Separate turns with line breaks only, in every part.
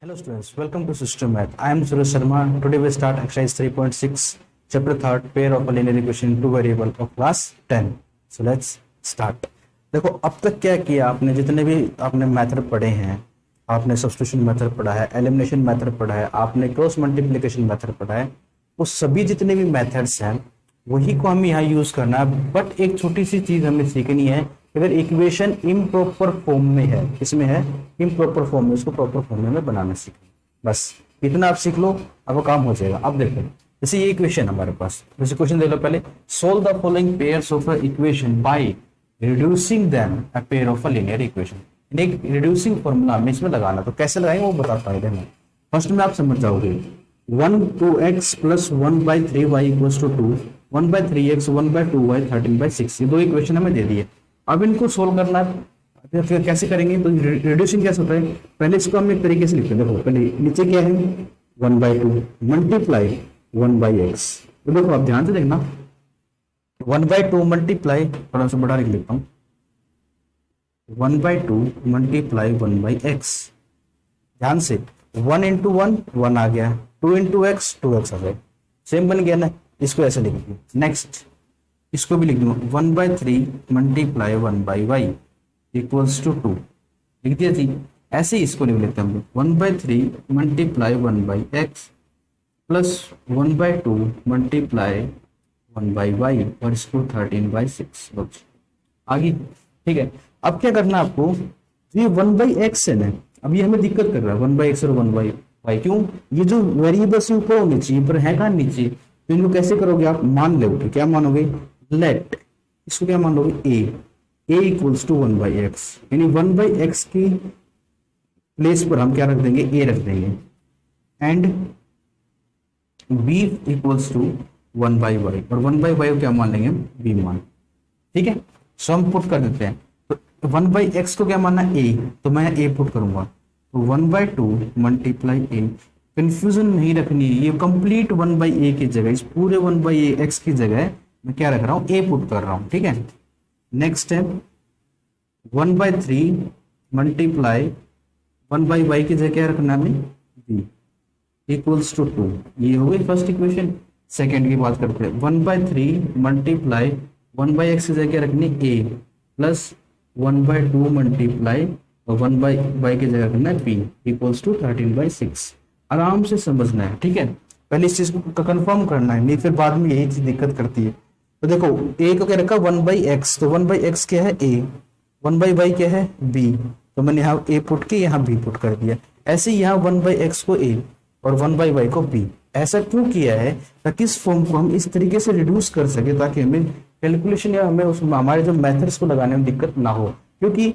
Hello students, welcome to System Math. I am Suresh Sharma. Today we start exercise 3.6, chapter 3rd, pair of a linear equation in two variable of class 10. So let's start. देखो अब तक क्या किया आपने, जितने भी आपने method पढ़े हैं, आपने सब्स्टिट्यूशन मेथड पढ़ा है, एलिमिनेशन मेथड पढ़ा है, आपने क्रॉस मल्टीप्लिकेशन मेथड पढ़ा है, वो सभी जितने भी मेथड्स हैं वही को हमें यहाँ यूज करना है। बट एक छोटी सी चीज हमें सीखनी है, अगर इक्वेशन इम्प्रॉपर फॉर्म में है, किसमें है, इम्प्रॉपर फॉर्म में, उसको प्रॉपर फॉर्म में बनाना सीखना। बस इतना आप सीख लो, अब वो काम हो जाएगा। अब देखो जैसे ये इक्वेशन हमारे पास, जैसे क्वेश्चन देख लो पहले, solve the following pairs of a equation by reducing them a pair of a linear equation. एक रिड्यूसिंग फॉर्मूला हमें इसमें लगाना, तो कैसे लगाएंगे वो बताता है। देखो फर्स्ट में आप समझ जाओगे 1 2x plus 1/3y equals to 2, 1/3x 1/2y 13/6, ये दो इक्वेशन हमें दे दिए। अब इनको सोल्व करना है, फिर कैसे करेंगे, तो रिड्यूसिंग कैसे होता है, पहले इसको हम एक तरीके से लिखते हैं। देखो पहले नीचे क्या है 1/2 मल्टीप्लाई 1/x, तो देखो आप ध्यान से देखना 1/2 मल्टीप्लाई, थोड़ा सा बड़ा लिख लेता हूँ, 1/2 मल्टीप्लाई 1/x। ध्यान से 1 इंटू 1 1 आ गया, 2 इंटू एक्स 2x आ गया, सेम बन गया ना। इसको ऐसे लिख दिया। नेक्स्ट इसको भी लिख दूंगा 1/3 मल्टीप्लाई 1/y इक्वल्स टू 2, लिख दिया जी। ऐसे ही इसको लिख लेते हैं हम लोग 1/3 multiply 1/x plus 1/2 multiply 1/y और इसको 13/6 आगे। ठीक है, अब क्या करना है आपको, ये 1/x है ना, अब ये हमें दिक्कत कर रहा है 1/x और 1/y। क्यों, ये जो वेरिएबल्स ऊपर होने चाहिए पर है कहाँ नीचे, तो इनको कैसे करोगे आप, मान लोगे, क्या मानोगे, लेट, इसको क्या मान लोगे a इक्वल्स टू 1/x, यानी 1/x की प्लेस पर हम क्या रख देंगे, a रख देंगे, and b equals to 1/y, और 1/y को क्या मान लेंगे हम, b मान। ठीक है, सो हम पुट कर देते हैं, तो 1/x को क्या मानना a, तो मैं a पुट करूंगा, तो 1/2 मल्टीप्लाई a, कंफ्यूजन नहीं रखनी है, ये कंप्लीट 1/a की जगह, इस पूरे 1/x की जगह मैं क्या रख रहा हूं, a पुट कर रहा हूं। ठीक है, नेक्स्ट है 1/3 मल्टीप्लाई 1/y की जगह क्या रखना है, b इक्वल्स टू 2, ये हो गई फर्स्ट इक्वेशन। सेकेंड की बात करते हैं 1/3 मल्टीप्लाई 1/x की जगह रखनी a प्लस 1/2 मल्टीप्लाई 1/y की जगह रखना है b इक्वल्स टू 13/6। आराम से समझना है, ठीक है, पहले इस चीज को कंफर्म करना है, नहीं फिर बाद में यही चीज दिक्कत करती है। तो देखो a को क्या रखा 1/x, तो 1/x क्या है a, 1/y क्या है b, तो मैंने यहाँ a पुट के यहाँ b पुट कर दिया। ऐसे यहाँ 1/x को a और 1/y को b, ऐसा क्यों किया है, ताकि इस फॉर्म को हम इस तरीके से रिड्यूस कर सके, ताकि हमें कैलकुलेशन या हमें उसमें हमारे जो मेथड्स को लगाने में दिक्कत ना हो। क्योंकि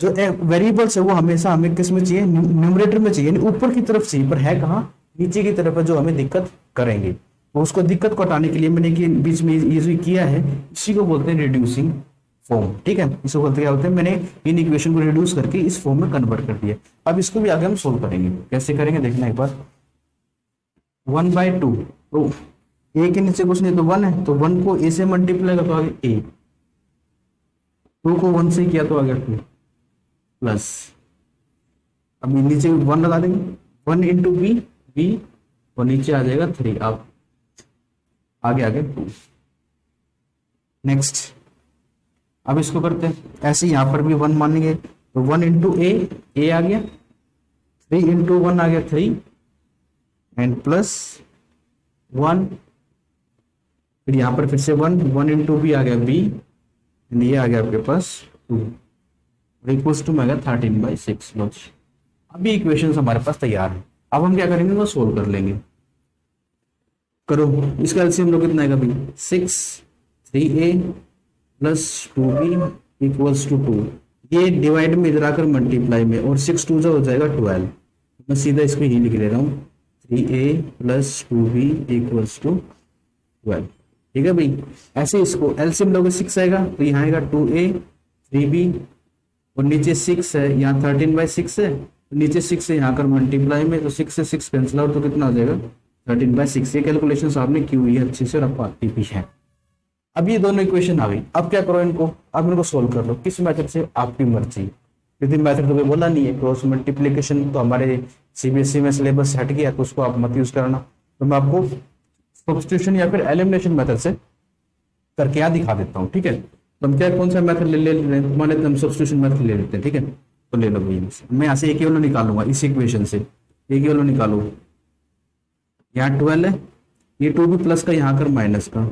जो वेरिएबल्स है वो हमेशा हमें किस में चाहिए, न्यूमरेटर में चाहिए, यानी ऊपर की तरफ चाहिए, पर है कहाँ, नीचे की तरफ है, जो हमें दिक्कत करेंगे। तो उसको दिक्कत को हटाने के लिए मैंने बीच में ये जो किया है, इसी को बोलते हैं रिड्यूसिंग फॉर्म। ठीक है, इसको बोलते क्या होते हैं, मैंने इन इक्वेशन को रिड्यूस करके इस फॉर्म में कन्वर्ट कर दिया। अब इसको भी आगे हम सोल्व करेंगे, कैसे करेंगे देखना एक बार। 1/2, तो a के नीचे कुछ नहीं तो 1 है, तो 1 को a से मल्टीप्लाई कर तो आगे a, 2 को 1 से किया तो आ गया 2 प्लस, अब नीचे 1 लगा देंगे, 1 इंटू b और नीचे आ जाएगा 3, अब आगे 2। नेक्स्ट अब इसको करते हैं ऐसे, यहां पर भी 1 मानेंगे, तो 1 इंटू a आ गया, 3 इंटू 1 आ गया 3, एंड प्लस 1, फिर यहां पर फिर से 1 इंटू b आ गया b, एंड ये आ गया आपके पास 2 इक्वल्स टू में आ गया 13/6। अभी इक्वेशन हमारे पास तैयार है, अब हम क्या करेंगे, वो सोल्व कर लेंगे। करो, इसका एलसीएम लोग कितना आएगा भाई, 6 3a plus 2b equals to 2, ये डिवाइड में इधर आकर मल्टीप्लाई में, और 6 2 हो जाएगा 12, मैं सीधा इसको ही लिख ले रहा हूँ 3a plus 2b equals to 12। ठीक है भाई, ऐसे इसको एलसीएम लोगे 6 आएगा, तो यहाँ आएगा 2a 3b, और नीचे 6 है, यहाँ 13/6 है, तो नीचे 6 है यहाँ कर मल्टीप्लाई में, तो 6 से 6 कैंसिल आउट, तो कितना हो जाएगा 13/6। ये कैलकुलेशन आपने की हुई है अच्छे से, और आपको आती भी है। अब ये दोनों इक्वेशन आ गई, अब क्या करो इनको, अब इनको सोल्व कर लो, किस मेथड से, आपकी मर्जी। क्योंकि मेथड तो कोई बोला नहीं है, क्रॉस मल्टीप्लीकेशन तो हमारे सीबीएसई में सिलेबस से हट गया तो उसको आप मत यूज करना। तो मैं आपको सब्स्टिट्यूशन या फिर एलिमिनेशन मेथड से करके यहाँ दिखा देता हूँ, ठीक है। तो हम क्या कौन सा मेथड ले लेते हैं, मान लेते हैं हम सब्स्टिट्यूशन मेथड ले लेते हैं, ठीक है। तो ले लो भैया, मैं यहाँ से एक वैल्यू निकालूंगा इस इक्वेशन से, एक वैल्यू निकालू, यहाँ 12 है, ये 2 भी प्लस का यहाँ कर माइनस का,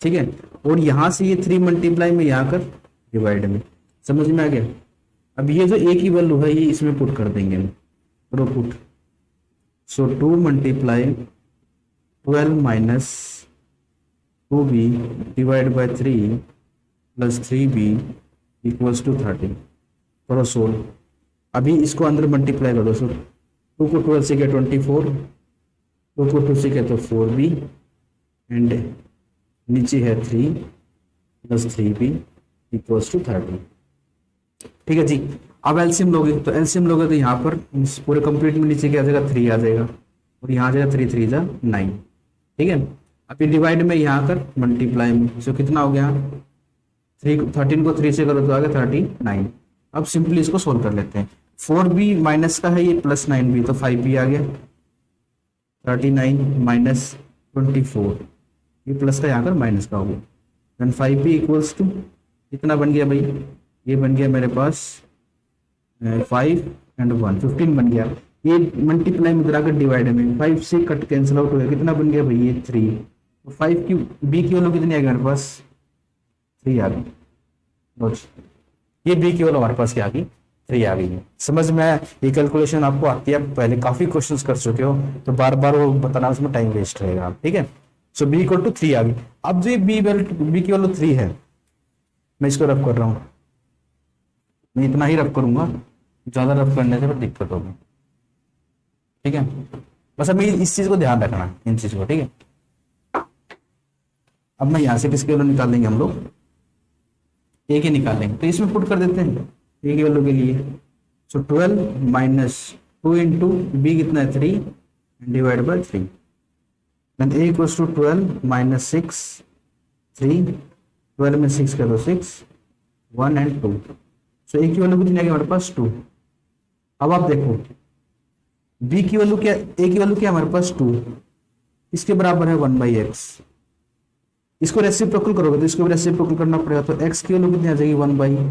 ठीक है। और यहां से ये 3 मल्टीप्लाई में यहाँ कर डिवाइड में, समझ में आ गया। अब ये जो एक ही वैल्यू है ये इसमें पुट कर देंगे, करो put. So 2 multiply 12 minus 2b divide by 3 plus 3b equals to 30। करो सोल्व। अभी इसको अंदर मल्टीप्लाई कर दो। सो 2 को 12 से क्या 24, 2 को 2 से क्या तो 4b एंड नीचे है 3 प्लस 3b इक्वल्स टू 30, ठीक है जी। अब एलसीएम लोगे तो एलसीएम लोगे तो यहाँ पर इस पूरे कंप्लीट में नीचे क्या आ जाएगा 3 आ जाएगा और यहाँ आ जाएगा 3 3 जा 9, ठीक है। अभी डिवाइड में यहाँ कर मल्टीप्लाई में, सो कितना हो गया 13 को 3 से करो तो आ गया 39। अब सिंपली इसको सोल्व कर लेते हैं। 4b माइनस का है ये प्लस 9b तो 5b आ गया, 39 माइनस 24 ये प्लस का यहाँ पर माइनस का हो गया, देन 5b इक्वल्स टू कितना बन गया भाई, ये बन गया मेरे पास 5 एंड 1 15 बन गया। ये मल्टीप्लाई में आकर डिवाइड में 5 से कट कैंसिल आउट हो गया, कितना बन गया भाई ये 3। तो 5 की b की वैल्यू कितनी आ गई मेरे पास 3 आ गई, ये b की वैल्यू हमारे पास क्या आ गई 3 आ गई है। समझ में आया। ये कैलकुलेशन आपको आती है, पहले काफी क्वेश्चंस कर चुके हो तो बार बार वो बताना उसमें टाइम वेस्ट रहेगा, ठीक है। सो b इक्वल टू 3 आ गई। अब जो b की वैल्यू 3 है मैं इसको रफ कर रहा हूं, मैं इतना ही रफ करूंगा, ज्यादा रफ करने से फिर दिक्कत होगी, ठीक है। बस अभी इस चीज को ध्यान रखना, इन चीज को, ठीक है। अब मैं यहां से किसकी वैल्यू निकाल लेंगे हम लोग, a की निकाल लेंगे तो इसमें पुट कर देते हैं a की वैल्यू के लिए। सो 12 माइनस 2 इंटू b कितना है 3 divide by 3, then a equals to 12 minus 6 3, 12 में 6 कर दो 6 1 एंड 2। सो a की वैल्यू कितनी आ गई हमारे पास 2। अब आप देखो b की वैल्यू क्या, a की वैल्यू क्या हमारे पास 2, इसके बराबर है 1/x। इसको रेसिप्रोकल करोगे तो इसको भी रेसिप्रोकल करना पड़ेगा, तो x की वैल्यू कितनी आ जाएगी 1/,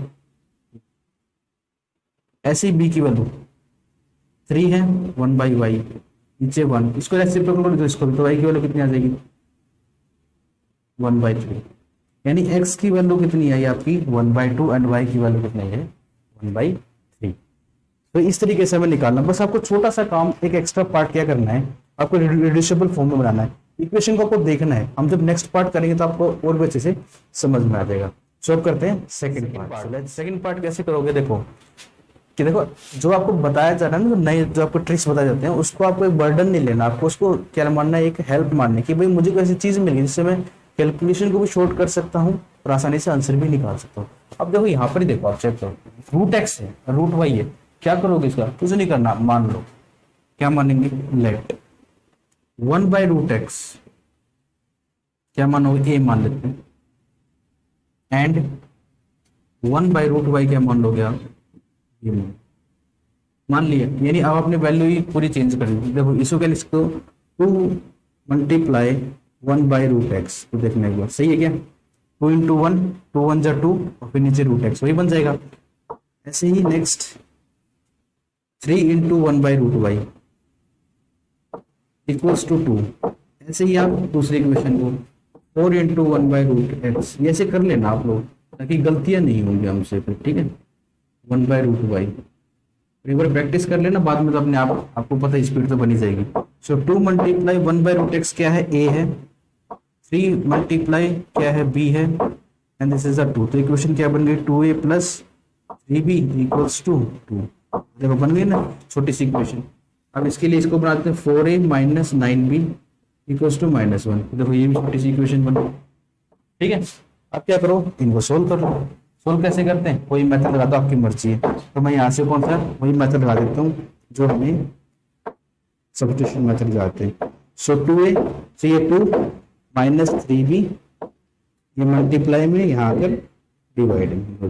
ऐसे ही b की वैल्यू 3 है 1/y नीचे 1, इसको रेसिप्रोकल करोगे तो इसको भी, तो y की वैल्यू कितनी आ जाएगी 1/3, यानी x की वैल्यू कितनी आई आपकी 1/2 एंड y की वैल्यू कितनी है 1/3। तो इस तरीके से हमें निकालना, बस आपको छोटा सा काम एक एक्स्ट्रा पार्ट क्या करना है, आपको रिड्यूसिबल फॉर्म में बनाना है, इक्वेशन को आपको देखना है। हम जब नेक्स्ट पार्ट करेंगे तो आपको और भी अच्छे से समझ में आ जाएगा। सो अब करते हैं सेकंड पार्ट। सेकंड पार्ट कैसे करोगे, देखो कि देखो जो आपको बताया जा रहा है ना, जो नए जो आपको ट्रिक्स बताए जाते हैं उसको आपको एक बर्डन नहीं लेना, आपको उसको क्या मानना है, एक हेल्प मानना कि भाई मुझे कोई ऐसी चीज मिली जिससे मैं कैलकुलेशन को भी शॉर्ट कर सकता हूँ और आसानी से आंसर भी निकाल सकता हूँ। अब देखो यहाँ पर ही देखो, आप चेक करो, रूट एक्स है रूट वाई है, क्या करोगे इसका, कुछ नहीं करना, मान लो क्या मानेंगे, लेट 1/√x क्या मानोगे, ए मान लेते हैं, एंड 1/√y क्या मान लोगे आप, ये मान लिया। यानी अब आपने वैल्यू ही पूरी चेंज कर दी। देखो इसको क्या लिख सकते हो, 2 मल्टीप्लाई 1/√x, तो देखने के बाद सही है क्या, 2 इंटू 1 2 1 जा 2 और फिर नीचे √x वही बन जाएगा। ऐसे ही next 3 into 1/√y equals to 2। ऐसे ही आप दूसरी इक्वेशन को 4 इंटू 1/√x, ये ऐसे कर लेना आप लोग ताकि गलतियां नहीं होंगी हमसे फिर, ठीक है। 1/√y एक बार प्रैक्टिस कर लेना, बाद में तो अपने आप आपको पता है स्पीड तो बनी जाएगी। सो 2 मल्टीप्लाई 1/√x क्या है, a है, 3 मल्टीप्लाई क्या है, b है, एंड दिस इज अ 2। तो इक्वेशन क्या बन गई, 2a plus 3b equals to 2। देखो बन गई ना छोटी सी इक्वेशन। अब इसके लिए इसको बनाते हैं 4a minus 9b equals to -1। देखो ये भी छोटी सी इक्वेशन बन गई, ठीक है। अब क्या करो, इनको सोल्व कर लो। सोल्व कैसे करते हैं, कोई मेथड लगा दो, आपकी मर्जी है। तो मैं यहाँ से कौन सा वही मेथड लगा देता हूँ जो हमें सब्स्टिट्यूशन मेथड लगाते हैं। सो 2a से ये 2 माइनस 3b, ये मल्टीप्लाई में यहाँ आकर डिवाइड में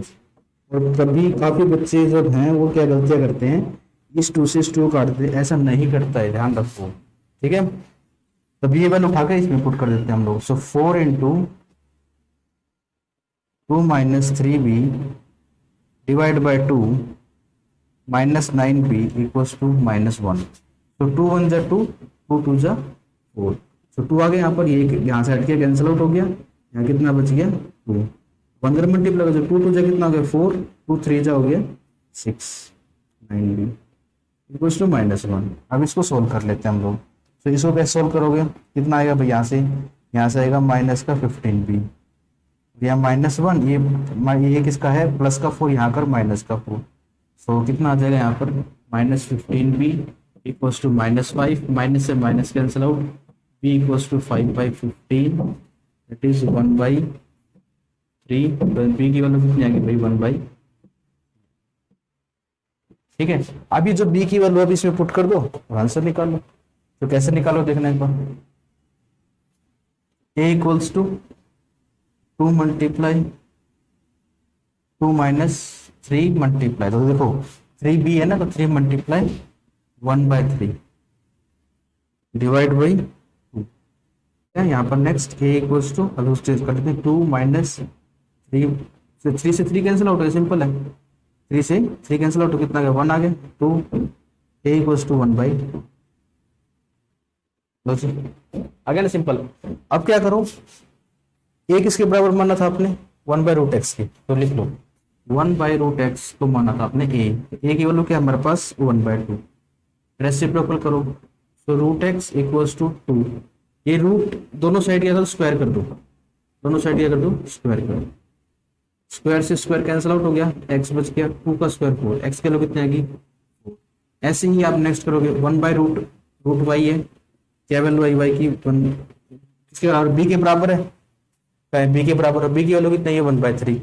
और कभी काफी बच्चे जो हैं वो क्या गलतियां करते हैं, इस 2 से इस 2 काटते हैं, ऐसा नहीं करता है, ध्यान रखो। ठीक है, तब ये वैल्यू उठा के इसमें पुट कर देते हैं हम लोग। So 4 into 2 minus 3b divide by 2 minus 9b equals to -1। तो 2 1 जा 2, 2 2 जा 4। तो 2 आ गया यहाँ पर, ये यहाँ से हट के कैंसिल आउट हो गया, यहाँ कितना बच गया 2। 15 मल्टीप्लाई कर, 2 2 जा कितना हो गया 4, 2 3 जा हो गया 6, 9b इक्वल्स टू -1। अब इसको सोल्व कर लेते हैं हम लोग। तो इसको कैसे सोल्व करोगे, कितना आएगा भाई, यहाँ से आएगा माइनस का 15b, यहाँ -1, ये किसका है प्लस का 4, यहाँ कर माइनस का 4। सो कितना आ जाएगा यहाँ पर -15b इक्वल्स टू -5, माइनस से minus cancel out, b equals to 5/15 that is 1/3। b की वैल्यू कितनी आएगी भाई 1/। ठीक है, अभी जो b की वैल्यू अभी इसमें पुट कर दो और आंसर निकालो। तो कैसे निकालो देखना एक बार। a equals to 2 multiply 2 minus 3 multiply, तो देखो 3b है ना, तो 3 मल्टीप्लाई 1/3 डिवाइड बाई 2 है यहाँ पर। नेक्स्ट a इक्वल्स टू, अब उससे करते हैं 2 माइनस 3 से 3 से 3 कैंसिल आउट है, सिंपल है, 3 से 3 कैंसिल आउट, कितना आ गया 1 आ गया। 2 a इक्वल्स टू 1/, लो जी आ गया ना, सिंपल। अब क्या करो, a किसके बराबर माना था आपने 1/√x की, तो लिख लो 1/√x को माना था आपने a की वैल्यू क्या है हमारे पास 1/2, रेसिप्रोकल करो। तो √x इक्वल्स टू 2, ये रूट दोनों साइड क्या करो स्क्वायर कर दो, दोनों साइड क्या कर दो स्क्वायर कर दो, स्क्वायर से स्क्वायर कैंसिल आउट हो गया, x बच गया 2 का स्क्वायर 4, x की वैल्यू कितनी आएगी 4। ऐसे ही आप नेक्स्ट करोगे 1/√y है, क्या वैल्यू आई y की 1, इसके और b के बराबर है, b के बराबर है, b की वैल्यू कितनी है 1/3,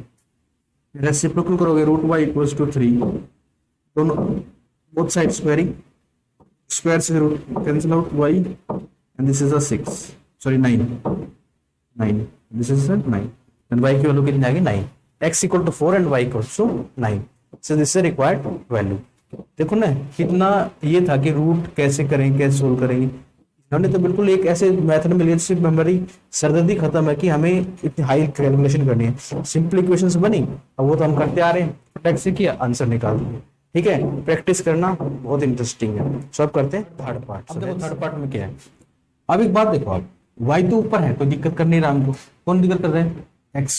रेसिप्रोकल करोगे √y इक्वल्स टू 3, दोनों बोथ साइड स्क्वायरिंग, स्क्वायर से root cancel out y and this is a 6, sorry 9, this is 9 and y की वैल्यू कितनी आ गई 9, x equal to 4 and y equal to 9, so this is required value. देखो ना कितना ये था कि रूट कैसे करेंगे, कैसे सोल्व करेंगे, हमने तो बिल्कुल एक ऐसे मेथड में लिया जिससे हमारी सरदर्दी खत्म है कि हमें इतनी हाई कैलकुलेशन करनी है। सिंपल इक्वेशंस बनी, अब वो तो हम करते आ रहे हैं, फटाक से किया आंसर निकाल दिया। ठीक है, प्रैक्टिस करना बहुत इंटरेस्टिंग है। सो अब करते हैं थर्ड पार्ट। अब देखो थर्ड पार्ट में क्या है, अब एक बात देखो, आप y तो ऊपर है, कोई दिक्कत कर नहीं रहा हमको, कौन दिक्कत कर रहे हैं x,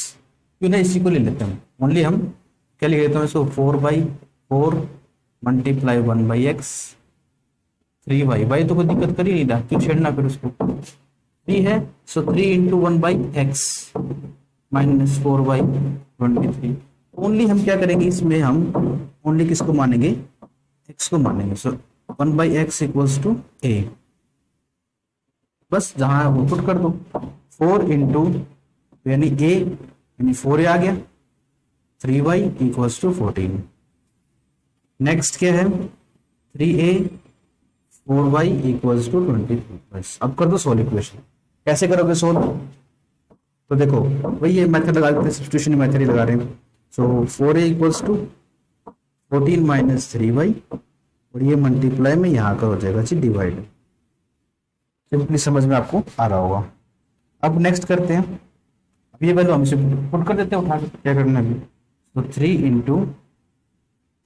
क्यों ना इसी को ले लेते हैं ओनली, हम क्या लिख लेते हैं इसको 4/4 मल्टीप्लाई 1/x 3y, y तो कोई दिक्कत कर ही नहीं रहा, क्यों छेड़ना फिर उसको, 3 है, सो 3 इंटू 1/x माइनस 4/23। ओनली हम क्या करेंगे इसमें, हम ओनली किसको मानेंगे x को मानेंगे, सो 1/x इक्वल्स टू a, बस जहां वो पुट कर दो 4 इंटू यानी a यानी 4a आ गया, 3y इक्वल्स टू 14। नेक्स्ट क्या है 3a 4y इक्वल्स टू 23। बस अब कर दो सोल्व इक्वेशन। कैसे करोगे सोल्व, तो देखो वही ये मेथड लगा देते हैं, सब्स्टिट्यूशन मेथड ही लगा रहे हैं। सो 4a equals to 14 minus 3y और ये मल्टीप्लाई में यहाँ का हो जाएगा जी डिवाइड। सिंपली समझ में आपको आ रहा होगा। अब नेक्स्ट करते हैं, अब ये वैल्यू हम इसे पुट कर देते हैं उठा के, क्या करना है, तो 3 इंटू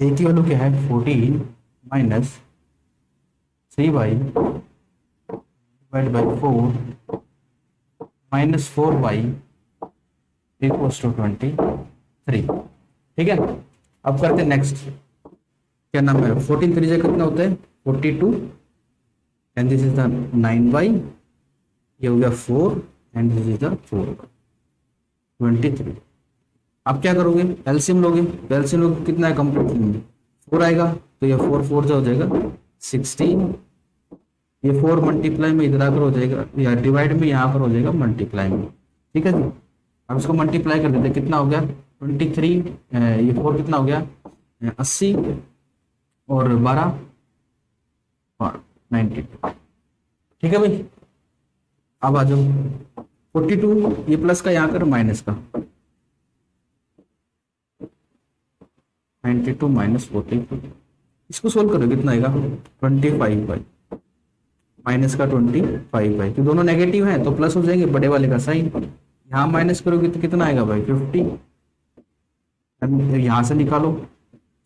ए की वैल्यू क्या है 14 minus 3y divide by 4 minus 4y equals to 23। ठीक है, अब करते हैं नेक्स्ट, क्या नाम है 14 3 कितना होता है 42 and this is the 9y, ये हो गया 4 एंड दिस इज द 4 23। अब क्या करोगे एलसीएम लोगे, तो एलसीएम लोगे कितना है कंप्लीट लेंगे 4 आएगा, तो ये 4 4 जो हो जाएगा 16, ये 4 मल्टीप्लाई में इधर आकर हो जाएगा, या डिवाइड में यहाँ पर हो जाएगा मल्टीप्लाई में। ठीक है जी, अब इसको मल्टीप्लाई कर देते, कितना हो गया 23, ये 4 कितना हो गया 80 और 12 और 92। ठीक है भाई, अब आ जाओ 42, ये प्लस का यहाँ कर माइनस का, 92 माइनस 42, इसको सोल्व करो कितना आएगा 25/, माइनस का 25/, तो दोनों नेगेटिव हैं तो प्लस हो जाएंगे, बड़े वाले का साइन, यहाँ माइनस करोगे तो कितना आएगा भाई 50, यहाँ से निकालो,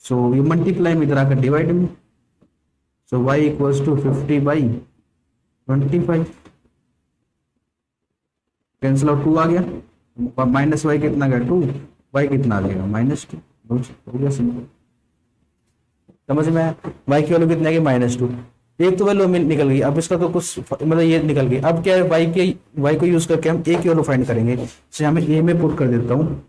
सो ये मल्टीप्लाई में इधर आकर डिवाइड में, so y equals to 50/25, cancel out 2 आ गया, माइनस वाई कितना आ गया 2, y कितना आ जाएगा -2, हो गया सिंपल, समझ में आया। y की वैल्यू कितनी आ गई -2, एक तो वैल्यू निकल गई, अब इसका तो कुछ मतलब ये निकल गई, अब क्या है y को यूज करके हम a की वैल्यू फाइंड करेंगे, तो यहाँ मैं a में पुट कर देता हूँ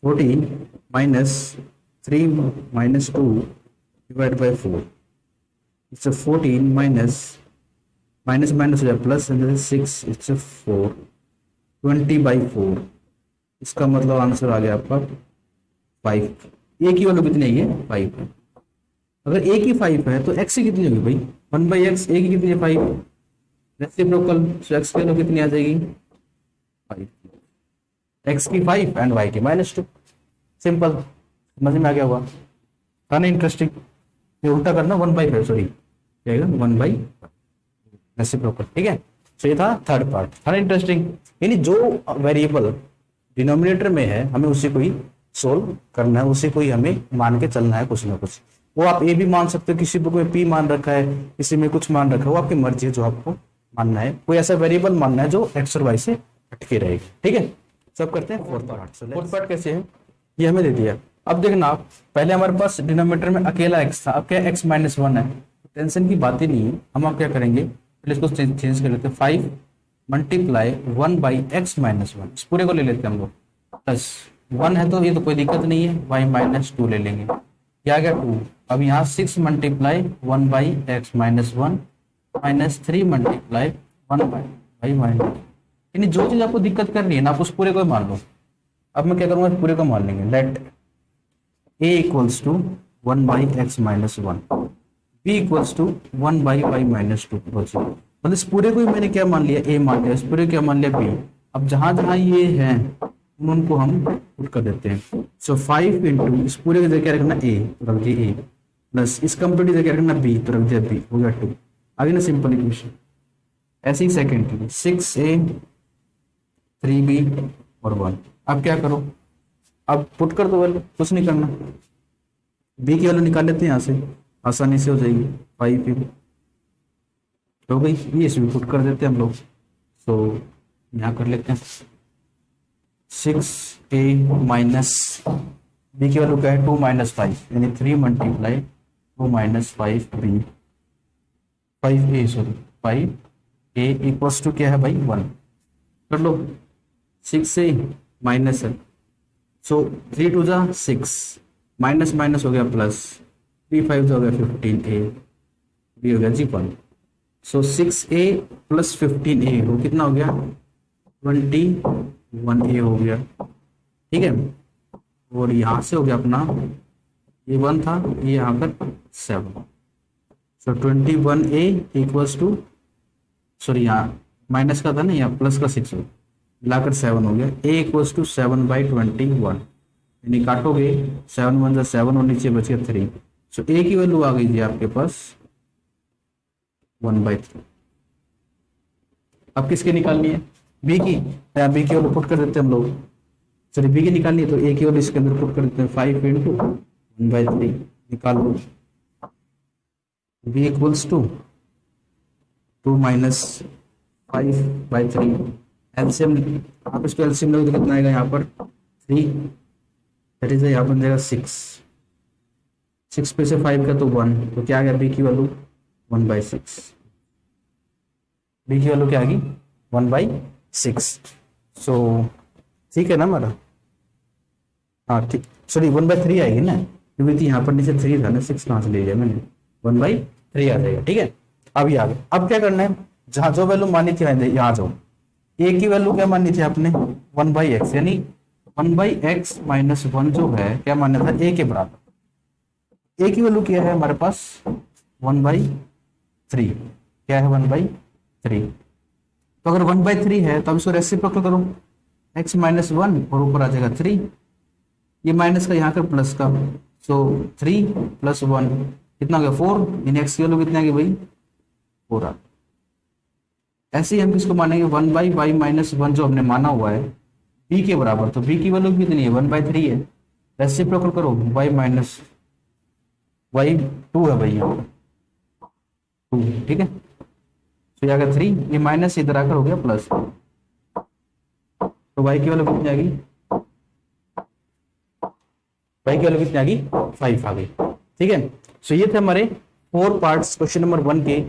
14 minus 3 minus 2 divide by 4, it's 14 minus minus minus हो जाए प्लस 6, इट्स 4 20/4, इसका मतलब आंसर आ गया आपका 5, a की वैल्यू कितनी है 5 है, अगर a की 5 है तो x की कितनी होगी भाई 1/x, a की कितनी है 5, रेसिप्रोकल, सो x की वैल्यू कितनी आ जाएगी 5, x की 5 एंड y की -2, सिंपल, समझ में आ गया होगा, था ना इंटरेस्टिंग, ये उल्टा करना 1/5, सॉरी जाएगा 1/, रेसिप्रोकल, ठीक है। तो ये था थर्ड पार्ट, था ना इंटरेस्टिंग, यानी जो वेरिएबल डिनोमिनेटर में है हमें उसी को ही सोल्व करना है, उसी को ही हमें मान के चलना है कुछ ना कुछ, वो आप ए भी मान सकते हो, किसी को कोई पी मान रखा है, किसी में कुछ मान रखा है, वो आपकी मर्जी है जो आपको मानना है, कोई ऐसा वेरिएबल मानना है जो एक्स और वाई से हटके रहेगी, ठीक है। सब करते हैं फोर्थ पार्ट। फोर्थ पार्ट कैसे है, ये हमें दे दिया, अब देखना आप, पहले हमारे पास डिनोमिनेटर में अकेला एक्स था, अब क्या x -1 है, टेंशन की बात ही नहीं है, हम आप क्या करेंगे पहले इसको चेंज कर लेते हैं, 5 मल्टीप्लाई 1/x -1, इस पूरे को ले लेते हैं हम लोग, प्लस 1 है तो ये तो कोई दिक्कत नहीं है, y -2 ले लेंगे, क्या गया 2, अब यहाँ 6 मल्टीप्लाई 1/x -1 -3 मल्टीप्लाई 1/y, यानी जो चीज आपको दिक्कत कर रही है ना आप उस पूरे को मान लो। अब मैं क्या करूंगा पूरे को मान लेंगे, let a equals to 1/x -1, b equals to 1/y -2, मतलब इस पूरे को ही मैंने क्या मान लिया a मान लिया, इस पूरे को क्या मान लिया b, अब जहां जहां ये हैं उनको हम पुट कर देते हैं, सो 5 इंटू इस पूरे की जगह क्या रखना a, तो रख दिया a, प्लस इस कंप्लीट जगह रखना b, तो रख दिया b, हो गया 2, आगे ना सिंपल इक्वेशन। ऐसे ही सेकेंड के लिए 6a 3b और 1, अब क्या करो, अब पुट कर दो वैल्यू, कुछ नहीं करना, b की वैल्यू निकाल लेते हैं यहाँ से, आसानी से हो जाएगी, 5 हो गई, ये इसमें पुट कर देते हैं हम लोग, तो यहाँ कर लेते हैं 6a माइनस b की वैल्यू क्या है 2 - 5, यानी 3 multiply 2 - 5b, 5a sorry 5a equals to क्या है भाई 1, कर लो 6a माइनस है, सो 3 2 जा 6, माइनस माइनस हो गया प्लस, 3 5 हो गया 15a, भी हो गया जी 1, सो 6a प्लस 15a वो कितना हो गया 21a हो गया, ठीक है। और यहाँ से हो गया अपना ये 1 था, ये यहाँ पर 7, सो 21a इक्वल्स टू, सॉरी यहाँ माइनस का था ना, यहाँ प्लस का 6 मिलाकर 7 हो गया, a इक्वल्स टू 7/21, यानी काटोगे 7 1 जा 7 और नीचे बच गया 3, सो a की वैल्यू आ गई थी आपके पास 1/3। अब किसकी निकालनी है b की, b की वैल्यू पुट कर देते हैं हम लोग, सॉरी b की निकालनी है तो a की वैल्यू इसके अंदर पुट कर देते हैं, 5 इंटू 1/3 निकाल लो, b इक्वल्स टू 2 - 5/3, एलसीएम आप इसको एलसीएम लोगे तो कितना आएगा यहाँ पर 3, दैट इज यहाँ बन जाएगा 6 पे से 5 का तो 1, तो क्या आ गया b की वैल्यू 1/6, b की वैल्यू क्या आ गई 1/6, सो ठीक है ना हमारा, हाँ ठीक, सॉरी 1/3 आएगी ना, क्योंकि यहाँ पर नीचे 3 था ना, 6 कहाँ से ले लिया मैंने, 1/3 आ जाएगा, ठीक है। अब ये आ गया, अब क्या करना है, जहां जो वैल्यू मानी थी यहाँ जाओ, a की वैल्यू क्या मानी थी आपने 1/x, यानी 1/x -1 जो है क्या मानना था a के बराबर, a की वैल्यू क्या है हमारे पास 1/3, क्या है 1/3, तो अगर 1/3 है तो अब इसको रेसिप्रोकल करो x -1 और ऊपर आ जाएगा 3, ये माइनस का यहाँ का प्लस का, सो 3 + 1 कितना हो गया 4, यानी एक्स की वैल्यू कितनी आ गई भाई 4 आ। ऐसे ही हम किसको मानेंगे 1/y - 1 जो हमने माना हुआ है b के बराबर, तो b की वैल्यू कितनी है 1/3 है, रेसिप्रोकल करो y माइनस y 2 है भाई यहाँ पर 2, ठीक है। तो ये आ गया 3, ये माइनस इधर आकर हो गया प्लस, तो y की वैल्यू कितनी आ गई, y की वैल्यू कितनी आ गई 5 आ गई, ठीक है। सो ये थे हमारे 4 पार्ट्स क्वेश्चन नंबर 1 के।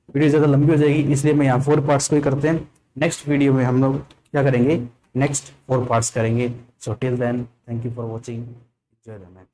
वीडियो ज़्यादा लंबी हो जाएगी इसलिए मैं यहाँ 4 पार्ट्स को ही करते हैं। नेक्स्ट वीडियो में हम लोग क्या करेंगे, नेक्स्ट 4 पार्ट्स करेंगे। So till then thank you for watching, enjoy the math.